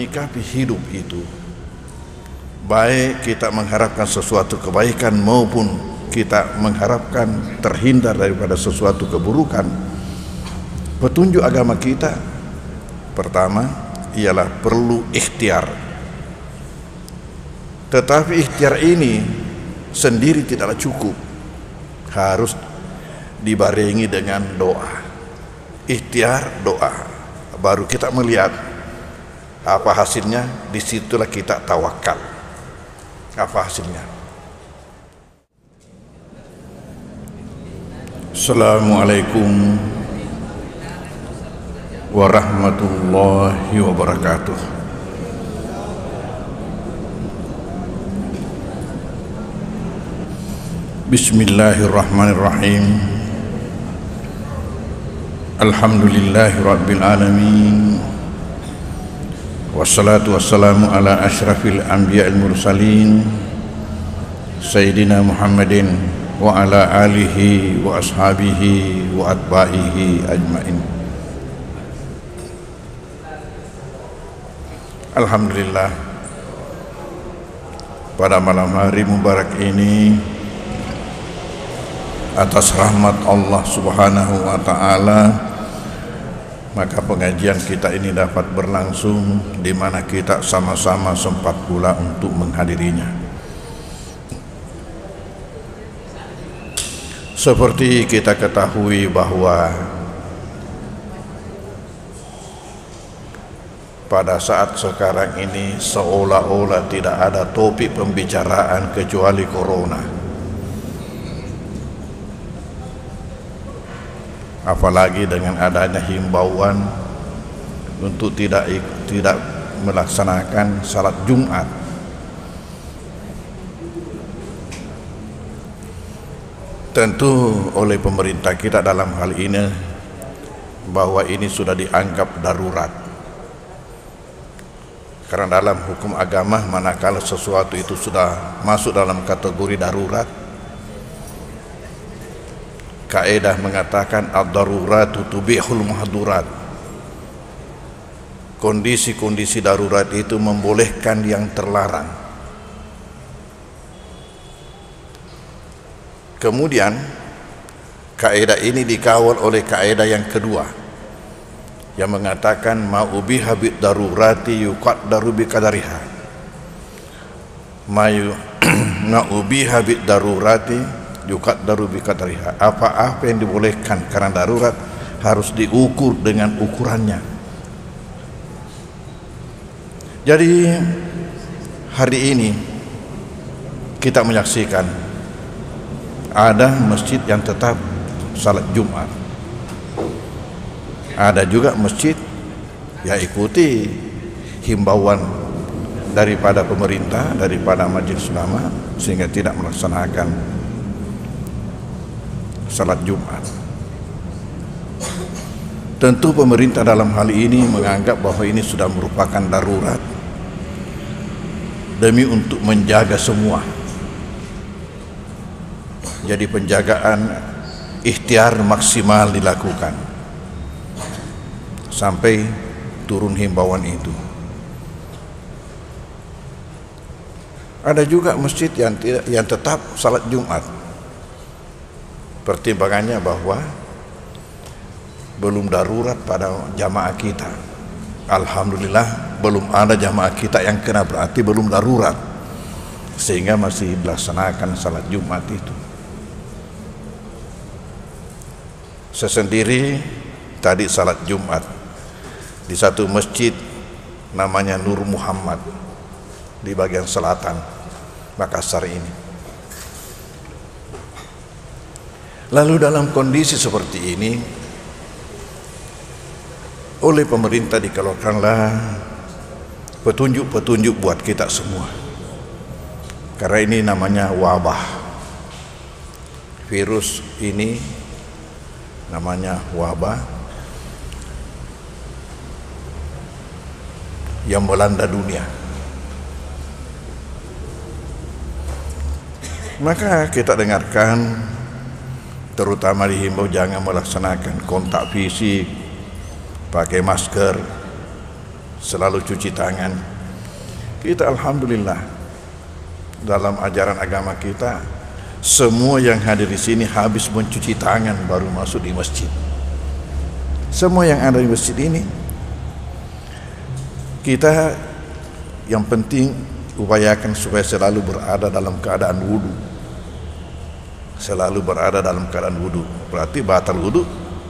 menyikapi hidup itu, baik kita mengharapkan sesuatu kebaikan maupun kita mengharapkan terhindar daripada sesuatu keburukan, petunjuk agama kita pertama ialah perlu ikhtiar. Tetapi ikhtiar ini sendiri tidaklah cukup, harus dibarengi dengan doa. Ikhtiar, doa, baru kita melihat apa hasilnya. Disitulah kita tawakal. Apa hasilnya? Assalamualaikum warahmatullahi wabarakatuh. Bismillahirrahmanirrahim. Alhamdulillahi rabbil alamin. Wassalatu wassalamu ala asyrafil anbiya'il mursalin Sayyidina Muhammadin wa ala alihi wa ashabihi wa atba'ihi ajmain. Alhamdulillah, pada malam hari mubarak ini, atas rahmat Allah Subhanahu wa ta'ala, maka pengajian kita ini dapat berlangsung, di mana kita sama-sama sempat pula untuk menghadirinya. Seperti kita ketahui bahwa pada saat sekarang ini seolah-olah tidak ada topik pembicaraan kecuali corona. Apalagi dengan adanya himbauan untuk tidak melaksanakan salat Jumat. Tentu oleh pemerintah kita dalam hal ini bahwa ini sudah dianggap darurat. Karena dalam hukum agama, manakala sesuatu itu sudah masuk dalam kategori darurat, kaidah mengatakan ad-daruratu tubihul mahdurat. Kondisi-kondisi darurat itu membolehkan yang terlarang. Kemudian kaidah ini dikawal oleh kaidah yang kedua yang mengatakan ma ubiha bid darurati yuqaddaru bi qadariha. Ma ubiha bid darurati yuqaddaru bi qadariha. Apa-apa yang dibolehkan karena darurat harus diukur dengan ukurannya. Jadi hari ini kita menyaksikan ada masjid yang tetap salat Jumat. Ada juga masjid yang ikuti himbauan daripada pemerintah, daripada majelis ulama, sehingga tidak melaksanakan salat Jumat. Tentu pemerintah dalam hal ini menganggap bahwa ini sudah merupakan darurat demi untuk menjaga semua. Jadi penjagaan ikhtiar maksimal dilakukan sampai turun himbauan itu. Ada juga masjid yang tetap salat Jumat. Pertimbangannya bahwa belum darurat pada jamaah kita. Alhamdulillah belum ada jamaah kita yang kena, berarti belum darurat, sehingga masih dilaksanakan salat Jumat itu. Sesendiri tadi salat Jumat di satu masjid namanya Nur Muhammad di bagian selatan Makassar ini. Lalu dalam kondisi seperti ini, oleh pemerintah dikeluarkanlah petunjuk-petunjuk buat kita semua. Karena ini namanya wabah. Virus ini namanya wabah yang melanda dunia. Maka kita dengarkan, terutama dihimbau jangan melaksanakan kontak fisik, pakai masker, selalu cuci tangan. Kita alhamdulillah dalam ajaran agama kita semua yang hadir di sini habis mencuci tangan baru masuk di masjid. Semua yang ada di masjid ini, kita yang penting upayakan supaya selalu berada dalam keadaan wudu. Selalu berada dalam keadaan wudu. Berarti batal wudu,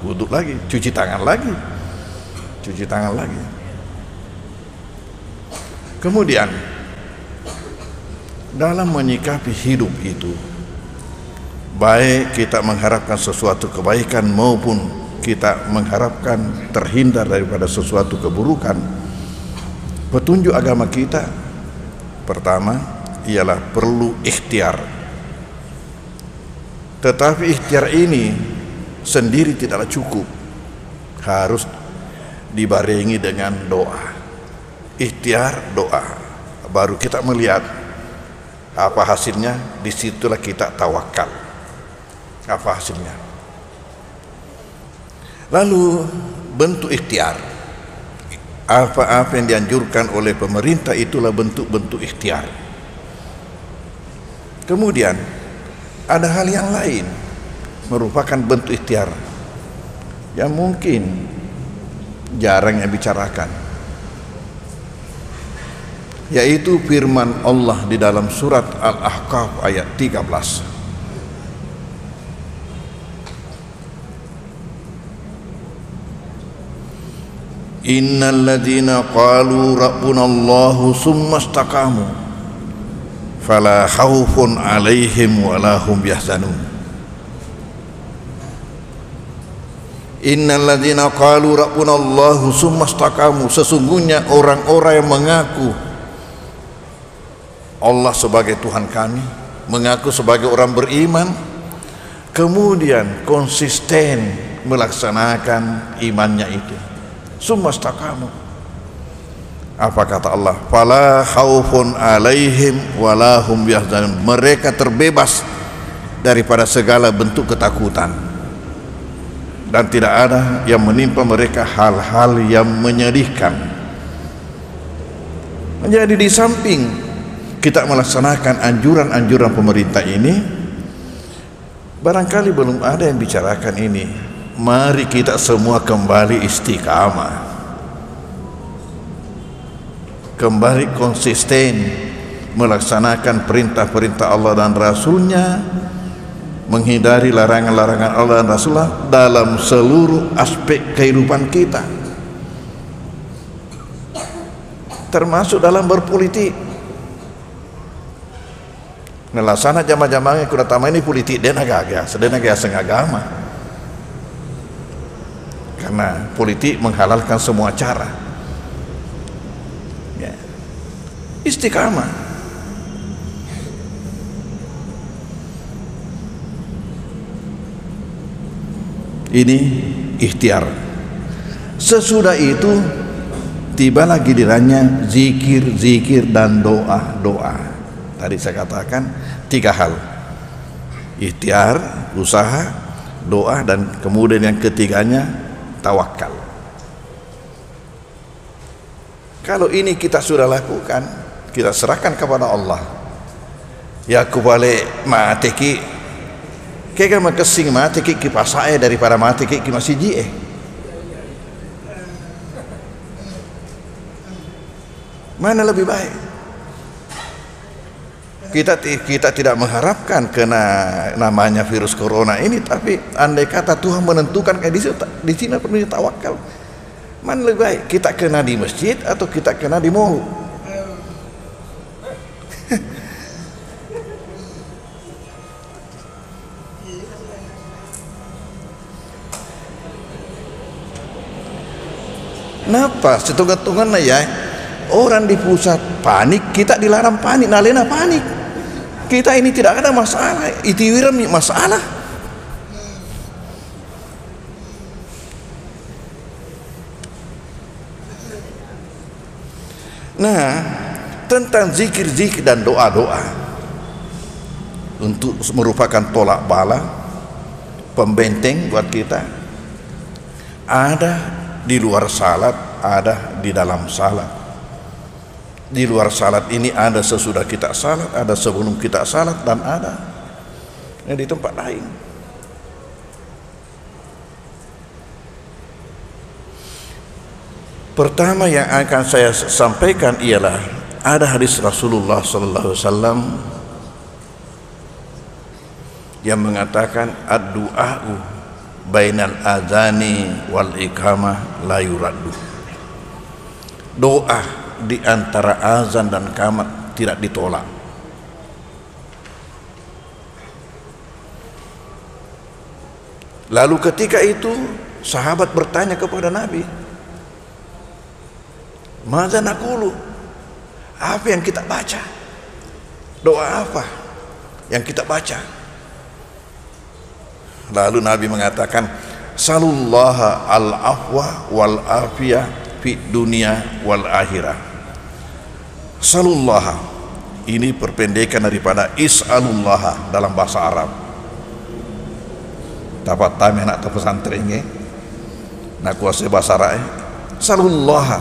wudu lagi, cuci tangan lagi, cuci tangan lagi. Kemudian dalam menyikapi hidup itu, baik kita mengharapkan sesuatu kebaikan maupun kita mengharapkan terhindar daripada sesuatu keburukan, petunjuk agama kita pertama ialah perlu ikhtiar. Tetapi ikhtiar ini sendiri tidaklah cukup, harus dibarengi dengan doa. Ikhtiar, doa, baru kita melihat apa hasilnya. Disitulah kita tawakal apa hasilnya. Lalu bentuk ikhtiar, apa-apa yang dianjurkan oleh pemerintah itulah bentuk-bentuk ikhtiar. Kemudian ada hal yang lain merupakan bentuk ikhtiar yang mungkin jarang yang bicarakan, yaitu firman Allah di dalam surat Al-Ahqaf ayat 13. Innal ladzina qalu rabbunallahu summa istaqamu fala khaufun 'alaihim wala hum yahzanun. Innal ladzina qalu rabbunallahu summa istaqamu, sesungguhnya orang-orang yang mengaku Allah sebagai Tuhan kami, mengaku sebagai orang beriman, kemudian konsisten melaksanakan imannya itu, summa istaqamu. Apa kata Allah? Fala khaufun 'alaihim wala hum yahzanun. Mereka terbebas daripada segala bentuk ketakutan dan tidak ada yang menimpa mereka hal-hal yang menyedihkan. Menjadi di samping kita melaksanakan anjuran-anjuran pemerintah ini, barangkali belum ada yang bicarakan ini. Mari kita semua kembali istiqamah, kembali konsisten melaksanakan perintah-perintah Allah dan Rasulnya, menghindari larangan-larangan Allah dan Rasulullah dalam seluruh aspek kehidupan kita, termasuk dalam berpolitik. Nelasana jamaah-jamaah yang kudatama ini politik dan agak sedang agama, karena politik menghalalkan semua cara. Ya. Istiqamah. Ini ikhtiar. Sesudah itu tibalah gilirannya zikir dan doa. Tadi saya katakan 3 hal: ikhtiar, usaha, doa, dan kemudian yang ketiganya tawakal. Kalau ini kita sudah lakukan, kita serahkan kepada Allah. Ya kubale mateki kega makasing mateki ki pasae daripada mateki ki masih jie. Mana lebih baik? Kita tidak mengharapkan kena namanya virus corona ini, tapi andai kata Tuhan menentukan kayak di sini perlu tawakal. Mana lebih baik, kita kena di masjid atau kita kena di mall? Kenapa? Setunggal-tunggal ya, orang di pusat panik, kita dilarang panik, nalena panik. Kita ini tidak ada masalah, itiwiran masalah. Nah, tentang zikir-zikir dan doa-doa untuk merupakan tolak bala, pembenteng buat kita, ada di luar salat ada di dalam salat. Di luar salat ini ada sesudah kita salat, ada sebelum kita salat, dan ada yang di tempat lain. Pertama yang akan saya sampaikan ialah ada hadis Rasulullah sallallahu alaihi wasallam yang mengatakan ad-du'a'u bainal adzani wal iqamah la yuraddu. Doa di antara azan dan qamat tidak ditolak. Lalu ketika itu sahabat bertanya kepada Nabi, "Madza naqulu?" Apa yang kita baca? Doa apa yang kita baca? Lalu Nabi mengatakan, "Salullaha al-afwa wal afiyah fi dunia wal akhirah." Salullaha ini perpendekan daripada is'alullaha dalam bahasa Arab. Dapat tahu anak pesantrennya nak kuasai bahasa Arab. Salullaha,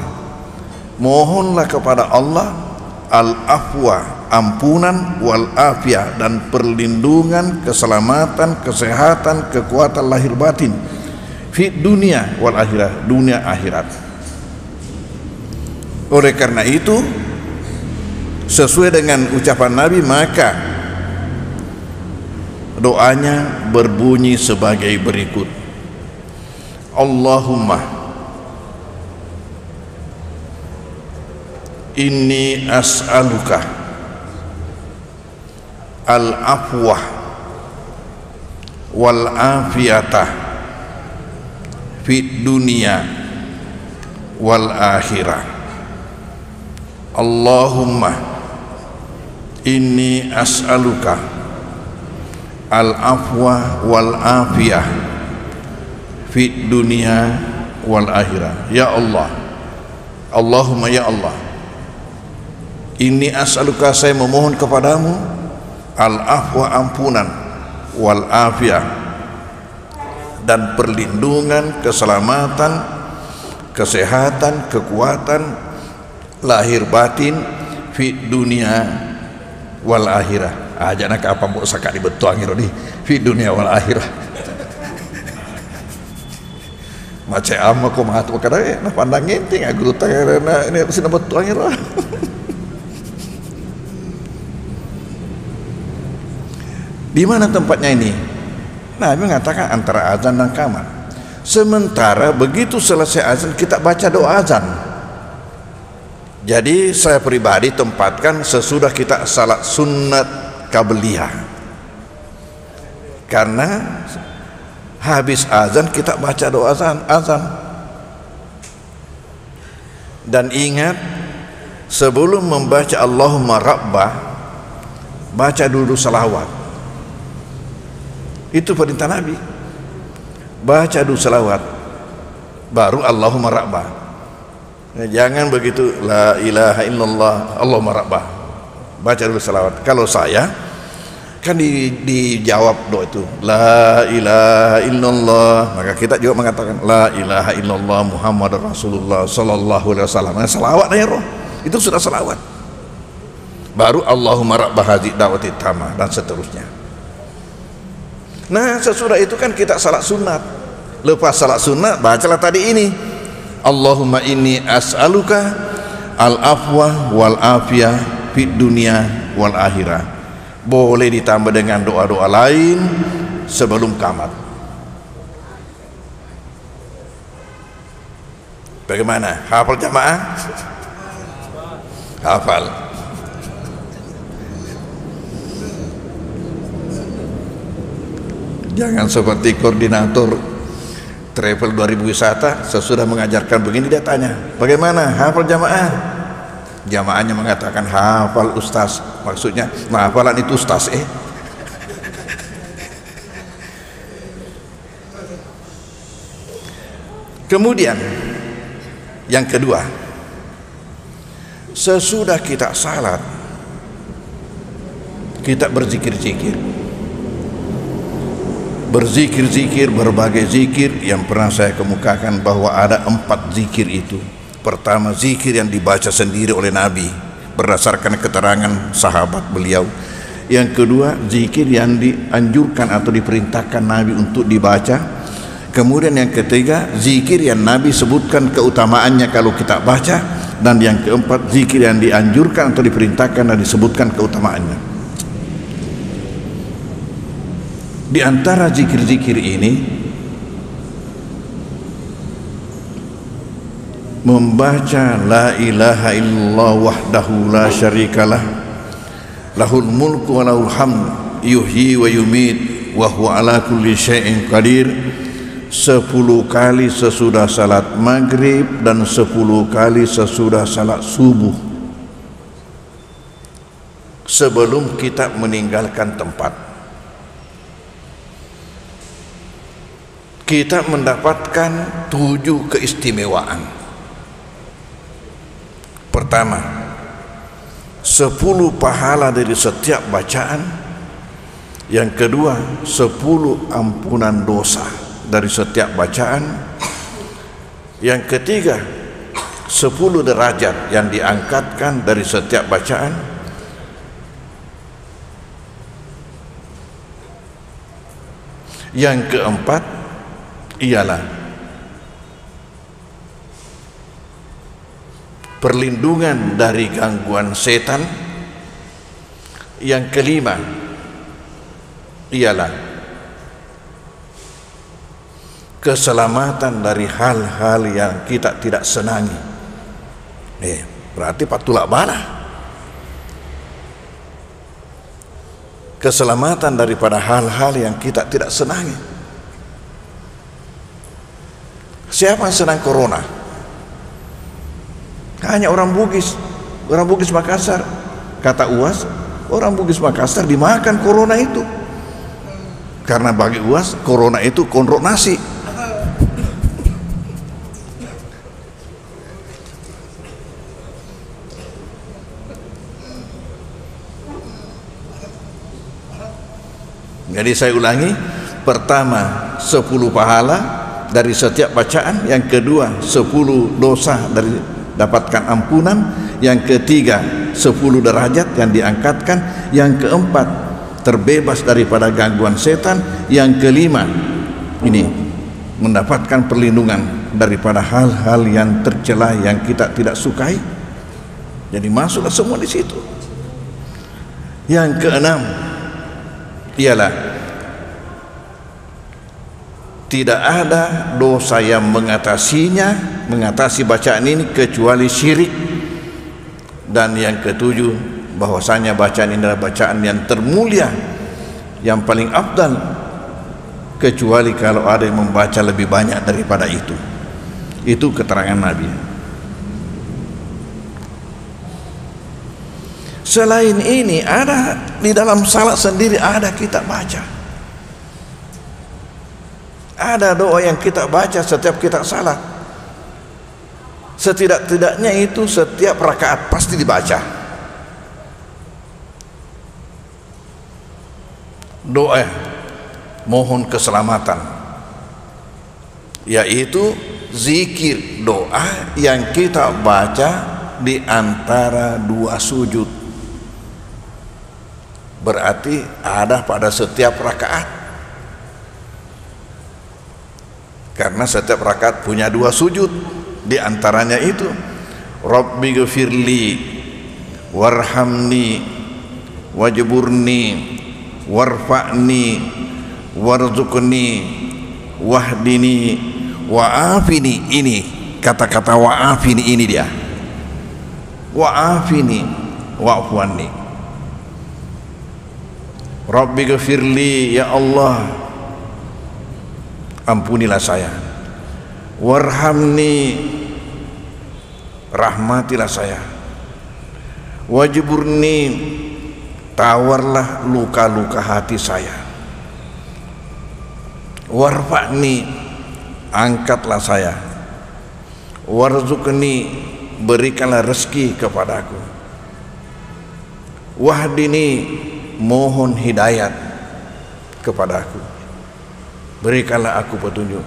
mohonlah kepada Allah al-afwa, ampunan, wal afiyah, dan perlindungan, keselamatan, kesehatan, kekuatan lahir batin fi dunia wal akhirah, dunia akhirat. Oleh karena itu, sesuai dengan ucapan Nabi, maka doanya berbunyi sebagai berikut: Allahumma inni as'aluka al-afwa wal afiyata fid dunya wal akhirah. Allahumma inni as'aluka al-afwa wal afiyah fid dunya wal akhirah. Ya Allah, Allahumma ya Allah, ini as'aluka, saya memohon kepadamu al-afwa, ampunan, wal afiyah, dan perlindungan, keselamatan, kesehatan, kekuatan lahir batin fi dunia wal akhirah. Aja nak apa mau sakak dibetuang ini fi dunia wal akhirah. Macam ama ko mahat wakada na pandang enting guru tanya ini sina betuang ini. Di mana tempatnya ini? Nabi mengatakan antara azan dan qamat. Sementara begitu selesai azan kita baca doa azan. Jadi saya pribadi tempatkan sesudah kita salat sunat qabliyah. Karena habis azan kita baca doa azan. Dan ingat, sebelum membaca Allahumma rabbah, baca dulu salawat. Itu perintah Nabi. Baca dulu salawat, baru Allahumma rabbah. Jangan begitu la ilaha illallah Allahumma rabbah, baca dulu salawat. Kalau saya kan dijawab doa itu la ilaha illallah, maka kita juga mengatakan la ilaha illallah Muhammad Rasulullah sallallahu alaihi wasallam. Salawat ya roh, itu sudah salawat. Baru Allahumma rabbah hadhihi da'wati tamah, dan seterusnya. Nah, sesudah itu kan kita salat sunat. Lepas salat sunat, bacalah tadi ini, Allahumma inni as'aluka al-afwa wal afiyah fid dunya wal akhirah. Boleh ditambah dengan doa-doa lain sebelum qamat. Bagaimana? Hafal jamaah? Hafal. Jangan seperti koordinator travel 2000 wisata, sesudah mengajarkan begini dia tanya, bagaimana hafal jamaah? Jamaahnya mengatakan hafal ustaz. Maksudnya, nah hafalan itu ustaz Kemudian yang kedua, sesudah kita salat kita berzikir-zikir, berbagai zikir yang pernah saya kemukakan bahwa ada 4 zikir itu. Pertama, zikir yang dibaca sendiri oleh Nabi berdasarkan keterangan sahabat beliau. Yang kedua, zikir yang dianjurkan atau diperintahkan Nabi untuk dibaca. Kemudian yang ketiga, zikir yang Nabi sebutkan keutamaannya kalau kita baca. Dan yang keempat, zikir yang dianjurkan atau diperintahkan dan disebutkan keutamaannya. Di antara zikir-zikir ini, membaca la ilaha illallah wahdahu la syarikalah lahul mulku wa lahul hamd yuhyi wa yumit wa huwa ala kulli syai'in qadir 10 kali sesudah salat maghrib dan 10 kali sesudah salat subuh sebelum kita meninggalkan tempat. Kita mendapatkan 7 keistimewaan. Pertama, 10 pahala dari setiap bacaan. Yang kedua, 10 ampunan dosa dari setiap bacaan. Yang ketiga, 10 derajat yang diangkatkan dari setiap bacaan. Yang keempat ialah perlindungan dari gangguan setan. Yang kelima ialah keselamatan dari hal-hal yang kita tidak senangi. Berarti patulak bala. Keselamatan daripada hal-hal yang kita tidak senangi. Siapa yang senang corona? Hanya orang Bugis Makassar. Kata UAS, orang Bugis Makassar dimakan corona itu. Karena bagi UAS, corona itu kondrok nasi. Jadi saya ulangi, pertama 10 pahala dari setiap bacaan, yang kedua 10 dosa dari dapatkan ampunan, yang ketiga 10 derajat yang diangkatkan, yang keempat terbebas daripada gangguan setan, yang kelima ini mendapatkan perlindungan daripada hal-hal yang tercela yang kita tidak sukai. Jadi masuklah semua di situ. Yang keenam ialah tidak ada dosa yang mengatasi bacaan ini kecuali syirik. Dan yang ketujuh, bahwasanya bacaan ini adalah bacaan yang termulia, yang paling afdal, kecuali kalau ada yang membaca lebih banyak daripada itu. Itu keterangan Nabi. Selain ini, ada di dalam salat sendiri ada kita baca. Ada doa yang kita baca setiap kita salat. Setidak-tidaknya itu setiap rakaat pasti dibaca. Doa mohon keselamatan, yaitu zikir doa yang kita baca di antara 2 sujud. Berarti ada pada setiap rakaat, karena setiap rakaat punya 2 sujud. Di antaranya itu Rabbi ghfirli warhamni wajburni warfa'ni warzuqni wahdini wa'afini. Ini kata-kata wa'afini ini dia. Wa'afini wa'fuanni. Rabbi ghfirli, ya Allah ampunilah saya. Warhamni, rahmatilah saya. Wajburni, tawarlah luka-luka hati saya. Warfa'ni, angkatlah saya. Warzuqni, berikanlah rezeki kepadaku. Wahdini, mohon hidayat kepadaku, berikanlah aku petunjuk.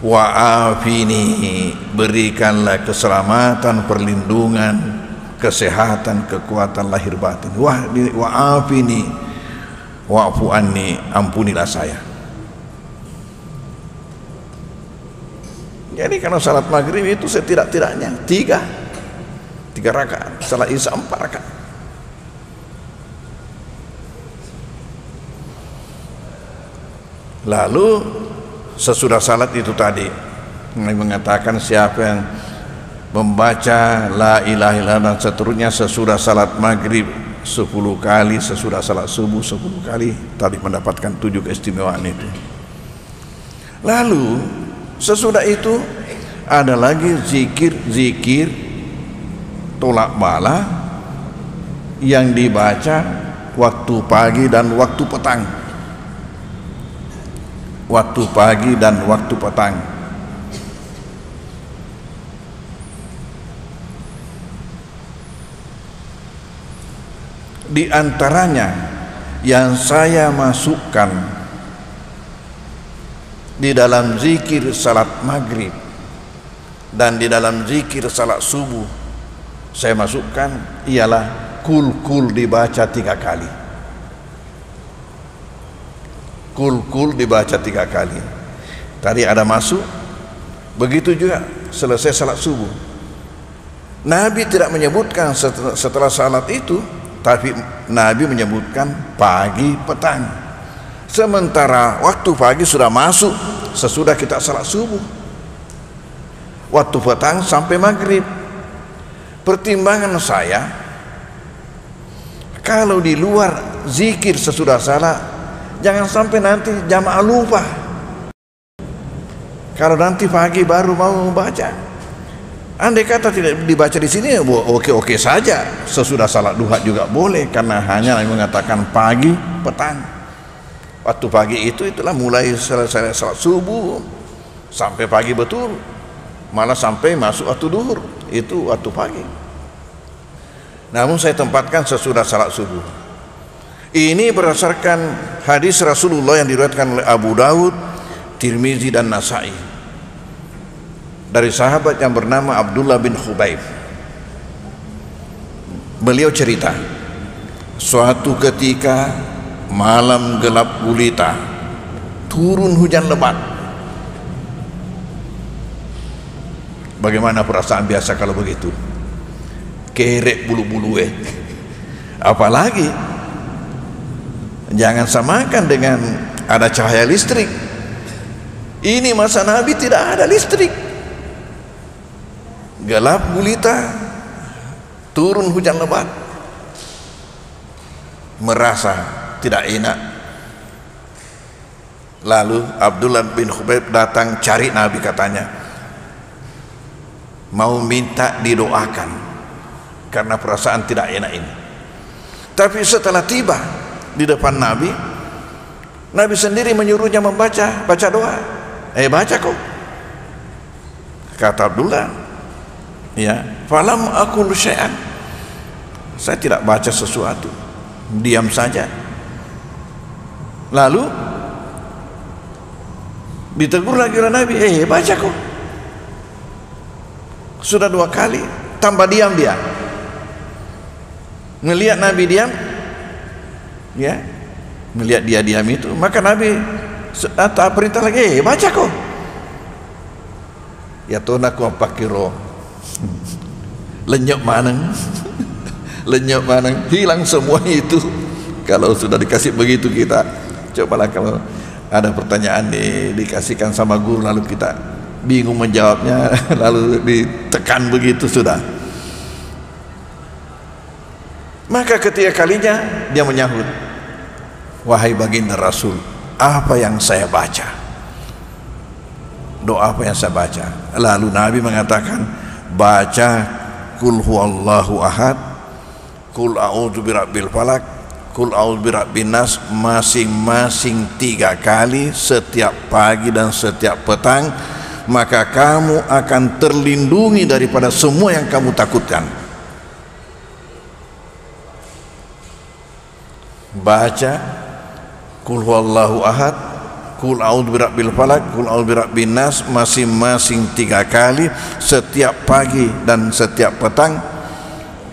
Wa'afini, berikanlah keselamatan, perlindungan, kesehatan, kekuatan lahir batin. Wa'afini wa'fu anni, ampunilah saya. Jadi kalau salat maghrib itu setidak-tidaknya tiga rakaat, salat isya 4 rakaat. Lalu sesudah salat itu tadi mengatakan siapa yang membaca la ilaha illallah dan seterusnya sesudah salat maghrib 10 kali, sesudah salat subuh 10 kali, tadi mendapatkan 7 keistimewaan itu. Lalu sesudah itu ada lagi zikir tolak bala yang dibaca waktu pagi dan waktu petang. Waktu pagi dan waktu petang. Di antaranya yang saya masukkan di dalam zikir salat maghrib dan di dalam zikir salat subuh, saya masukkan ialah kul dibaca 3 kali. Kul dibaca 3 kali. Tadi ada masuk, begitu juga selesai salat subuh. Nabi tidak menyebutkan setelah salat itu, tapi Nabi menyebutkan pagi petang. Sementara waktu pagi sudah masuk sesudah kita salat subuh. Waktu petang sampai maghrib. Pertimbangan saya, kalau di luar zikir sesudah salat, jangan sampai nanti jamaah lupa. Kalau nanti pagi baru mau baca, andai kata tidak dibaca di sini, oke saja. Sesudah salat duha juga boleh, karena hanya mengatakan pagi petang. Waktu pagi itulah mulai selesai salat subuh sampai pagi betul, malah sampai masuk waktu duhur, itu waktu pagi. Namun saya tempatkan sesudah salat subuh. Ini berdasarkan hadis Rasulullah yang diriwayatkan oleh Abu Daud, Tirmizi dan Nasai dari sahabat yang bernama Abdullah bin Khubayb. Beliau cerita, suatu ketika malam gelap gulita, turun hujan lebat. Bagaimana perasaan biasa kalau begitu? Kerek bulu-bulu apalagi jangan samakan dengan ada cahaya listrik. Ini masa Nabi tidak ada listrik, gelap gulita, turun hujan lebat. Merasa tidak enak. Lalu Abdullah bin Khubayb datang cari Nabi, katanya mau minta didoakan karena perasaan tidak enak ini. Tapi setelah tiba di depan Nabi, Nabi sendiri menyuruhnya baca doa. Baca kok, kata Abdullah, ya, falam aqul syai'an, saya tidak baca sesuatu, diam saja. Lalu ditegur lagi oleh Nabi, baca kok. Sudah 2 kali, tambah diam dia. Melihat Nabi diam, ya, melihat dia diam itu, maka Nabi perintah lagi, baca kok. Ya tonaku pakiro, lenyap maneng, lenyap maneng, hilang semua itu. Kalau sudah dikasih begitu, kita cobalah kalau ada pertanyaan dikasihkan sama guru lalu kita bingung menjawabnya, lalu ditekan begitu sudah. Maka ketika kalinya dia menyahut, wahai baginda Rasul, apa yang saya baca? Doa apa yang saya baca? Lalu Nabi mengatakan, baca kul huwallahu ahad, kul a'udzu birabbil falak, kul a'udzu birabbin nas, masing-masing 3 kali setiap pagi dan setiap petang, maka kamu akan terlindungi daripada semua yang kamu takutkan. Baca kul huwallahu ahad, Qul a'udzu birabbil falaq, qul a'udzu birabbin nas, masing-masing 3 kali setiap pagi dan setiap petang,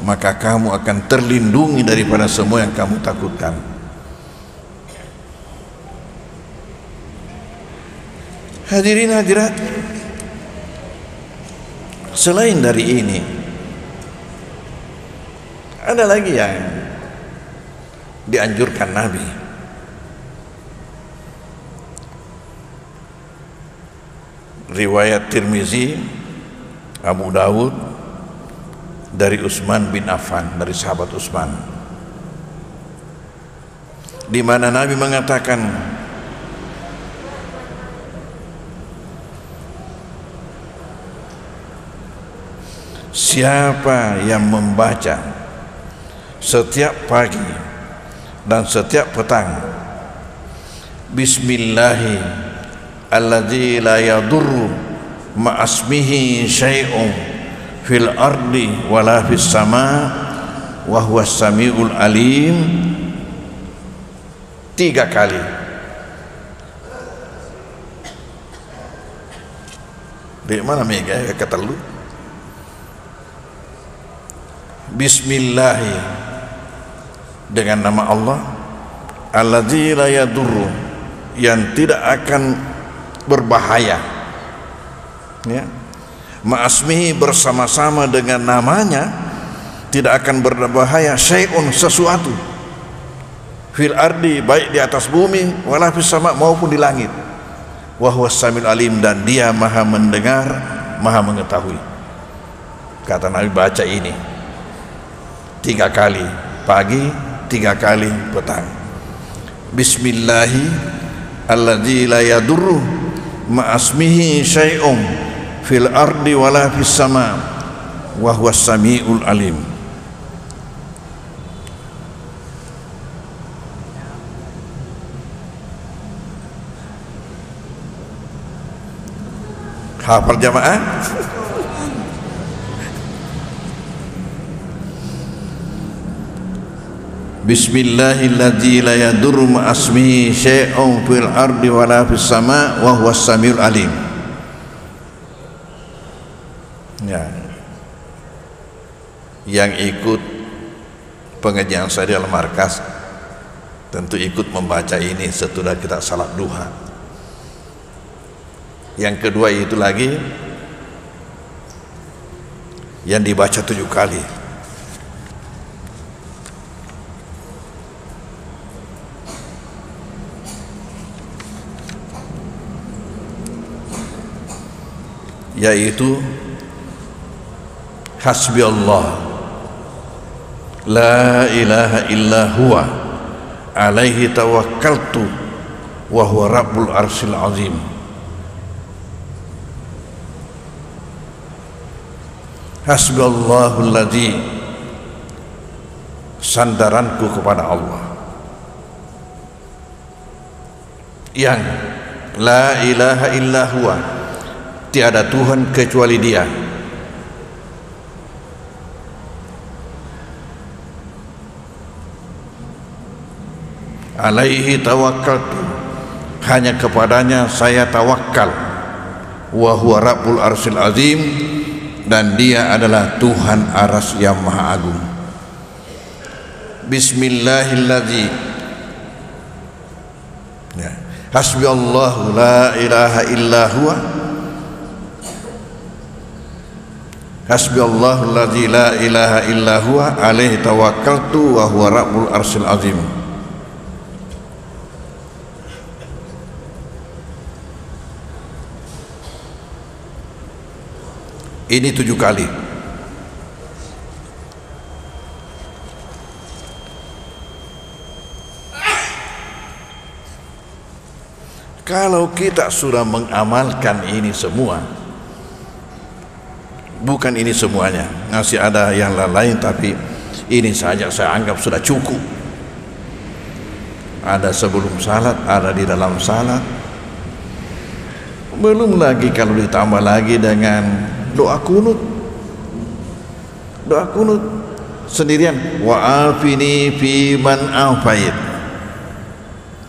maka kamu akan terlindungi daripada semua yang kamu takutkan. Hadirin hadirat, selain dari ini ada lagi yang dianjurkan Nabi. Riwayat Tirmizi, Abu Dawud dari Utsman bin Affan, dari sahabat Utsman, di mana Nabi mengatakan, siapa yang membaca setiap pagi dan setiap petang Bismillahi alladzi la yadurru ma'asmihi syai'un fil ardi wala fis sama wa huwas samiul alim 3 kali. Di mana mega kata lu? Bismillahi, dengan nama Allah, alladzi la yadurru, yang tidak akan berbahaya, ya, ma'asmihi, bersama-sama dengan namanya, tidak akan berbahaya, syai'un, sesuatu, fil ardi, baik di atas bumi, wala fis sama, maupun di langit, wa huwas samiul alim, dan dia maha mendengar, maha mengetahui. Kata Nabi, baca ini 3 kali pagi, 3 kali petang. Bismillahi alladzi la yadurru ma'asmihi syai'un fil ardi wala fis sama wa huwas samiul alim. Hafal jamaah? Bismillahilladzi la yadurru ma'asmihi syai'un fil ardi wala fis sama wa huwas samiul alim. Ya. Yang ikut pengajian saya di Al-Markas tentu ikut membaca ini setelah kita salat duha. Yang kedua itu lagi yang dibaca 7 kali. Yaitu hasbi Allah la ilaha illa huwa alaihi tawakkaltu wa huwa rabbul arsyil azim. Hasbi Allahul ladzi, sandaranku kepada Allah yang la ilaha illa huwa, tiada Tuhan kecuali Dia, alaihi tawakkaltu, hanya kepadanya saya tawakal, wa huwa rabbul arsyil azim, dan Dia adalah Tuhan aras yang maha agung. Bismillahilladzi, ya. Hasbi Allahu la ilaha illa huwa, hasbi Allahu alladzi la ilaha illa huwa alaihi tawakkaltu wa huwa rabbul arsyil azim. Ini 7 kali. Kalau kita sudah mengamalkan ini semua, bukan ini semuanya, masih ada yang lain, tapi ini saja saya anggap sudah cukup. Ada sebelum salat, ada di dalam salat, belum lagi kalau ditambah lagi dengan doa kunut, doa kunut sendirian, wa afini fi man afait,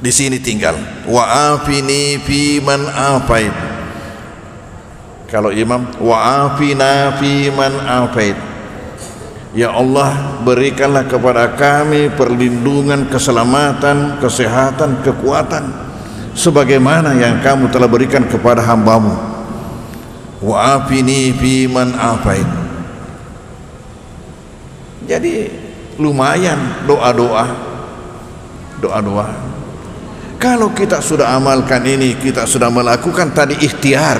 di sini tinggal. Wa afini fi man afait. Kalau imam, wa afina fi man afait. Ya Allah, berikanlah kepada kami perlindungan, keselamatan, kesehatan, kekuatan sebagaimana yang kamu telah berikan kepada hambamu. Wa afini fi man afait. Jadi lumayan doa-doa. Kalau kita sudah amalkan ini, kita sudah melakukan tadi ikhtiar,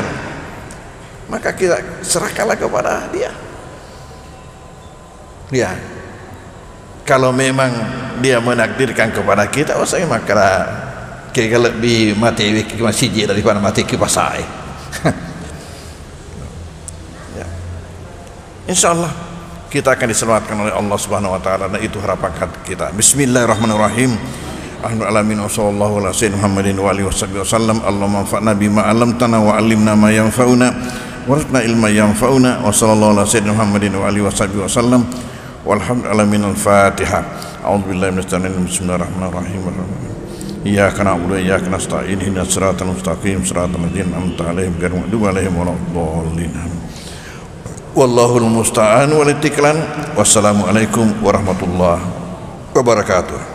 maka kita serahkanlah kepada dia. Ya, kalau memang dia menakdirkan kepada kita, saya maka kira lebih mati ke masjid daripada mati ke pasai. Ya. Insya Allah kita akan diselamatkan oleh Allah Subhanahu Wa Taala, dan itu harapan kita. Bismillahirrahmanirrahim. Alhamdulillah, wassallallahu ala sayyidina Muhammadin wa alihi wasallam. Allahumma anfa'na bima 'allamtana wa 'allimna ma yanfa'una warzuqna ilma yanfa'una. Wa sallallahu ala sayyidina Muhammadin wa alihi wasallam. Walhamdulillah minal Fatihah. A'udzubillahi minasyaitonir rajim. Bismillahirrahmanirrahim. Iyyaka na'budu wa iyyaka nasta'in. Ihdinas siratal mustaqim, siratal ladzina an'amta 'alaihim ghairil maghdubi 'alaihim waladdallin. Wallahul musta'an wal istiqlan. Wassalamualaikum warahmatullahi wabarakatuh.